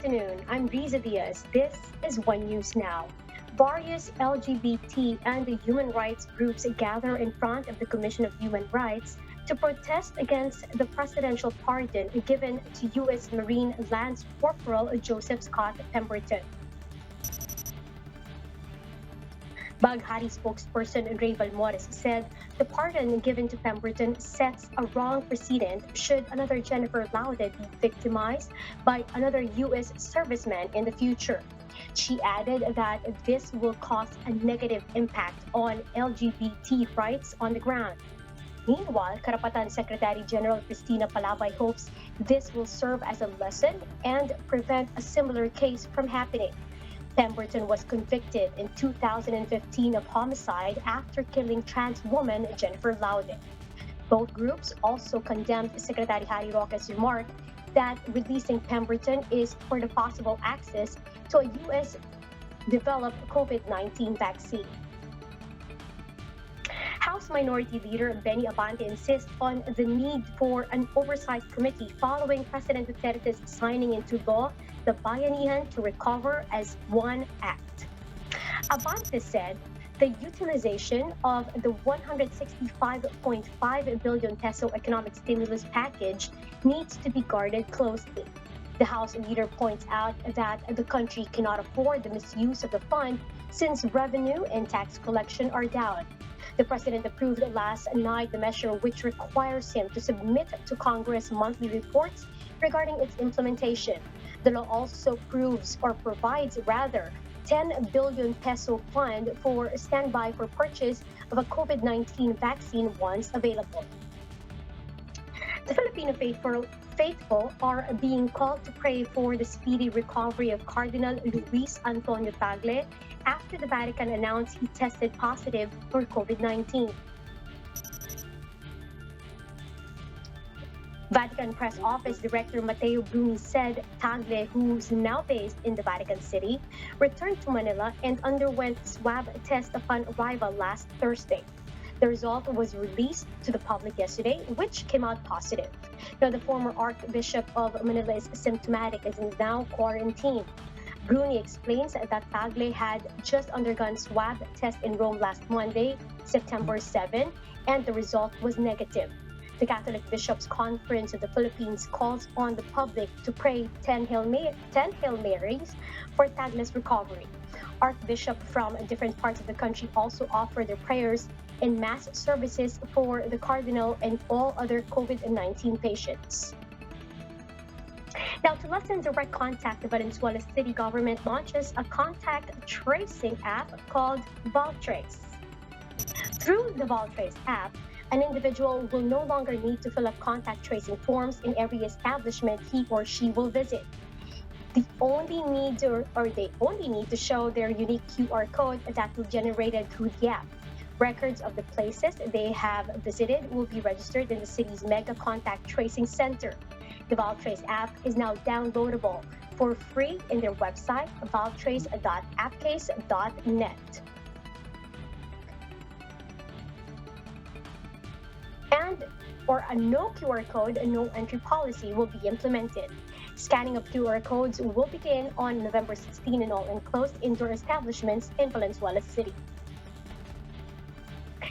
afternoon. I'm Riza Diaz. This is One News Now. Various LGBT and human rights groups gather in front of the Commission of Human Rights to protest against the presidential pardon given to U.S. Marine Lance Corporal Joseph Scott Pemberton. Baghati spokesperson Ray Balmores said the pardon given to Pemberton sets a wrong precedent should another Jennifer Laude be victimized by another U.S. serviceman in the future. She added that this will cause a negative impact on LGBT rights on the ground. Meanwhile, Karapatan Secretary General Cristina Palabay hopes this will serve as a lesson and prevent a similar case from happening. Pemberton was convicted in 2015 of homicide after killing trans woman Jennifer Laude. Both groups also condemned Secretary Harry Roque's remark that releasing Pemberton is for the possible access to a U.S.-developed COVID-19 vaccine. House Minority Leader Benny Abante insists on the need for an oversight committee following President Duterte's signing into law the Bayanihan to Recover as One Act. Abante said the utilization of the 165.5 billion peso economic stimulus package needs to be guarded closely. The House leader points out that the country cannot afford the misuse of the fund since revenue and tax collection are down. The president approved last night the measure which requires him to submit to Congress monthly reports regarding its implementation. The law also provides 10 billion peso fund for standby for purchase of a COVID-19 vaccine once available. The Filipino faithful are being called to pray for the speedy recovery of Cardinal Luis Antonio Tagle after the Vatican announced he tested positive for COVID-19. Vatican Press Office Director Matteo Bruni said Tagle, who's now based in the Vatican City, returned to Manila and underwent swab test upon arrival last Thursday. The result was released to the public yesterday, which came out positive. Now, the former Archbishop of Manila is symptomatic and is now quarantined. Bruni explains that Tagle had just undergone swab test in Rome last Monday, September 7, and the result was negative. The Catholic Bishops' Conference of the Philippines calls on the public to pray 10 Hail Marys for Tagle's recovery. Archbishops from different parts of the country also offer their prayers in mass services for the Cardinal and all other COVID-19 patients. Now, to lessen direct contact, the Valenzuela city government launches a contact tracing app called Valtrace. Through the Valtrace app, an individual will no longer need to fill up contact tracing forms in every establishment he or she will visit. They only need to show their unique QR code that will be generated through the app. Records of the places they have visited will be registered in the city's mega contact tracing center. The Valtrace app is now downloadable for free in their website, valtrace.appcase.net. Or a no QR code, no entry policy will be implemented. Scanning of QR codes will begin on November 16 in all enclosed indoor establishments in Valenzuela City.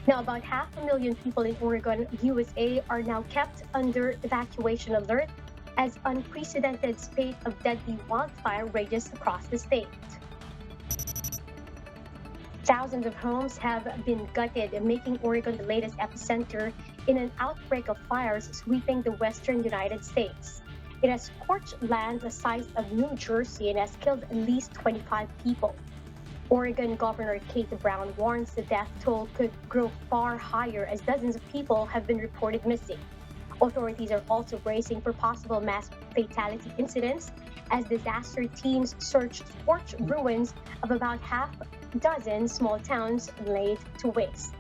Now, about 500,000 people in Oregon, USA, are now kept under evacuation alert as unprecedented spate of deadly wildfire rages across the state. Thousands of homes have been gutted, making Oregon the latest epicenter in an outbreak of fires sweeping the western United States. It has scorched land the size of New Jersey and has killed at least 25 people. Oregon Governor Kate Brown warns the death toll could grow far higher as dozens of people have been reported missing. Authorities are also bracing for possible mass fatality incidents as disaster teams search scorched ruins of about half a dozen small towns laid to waste.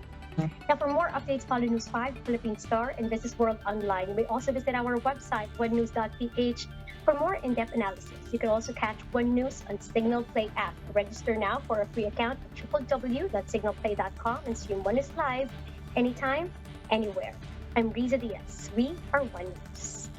Now, for more updates, follow News 5, Philippine Star, and Business World Online. You may also visit our website, onenews.ph, for more in-depth analysis. You can also catch One News on Signal Play app. Register now for a free account at www.signalplay.com and stream One News live anytime, anywhere. I'm Riza Diaz. We are One News.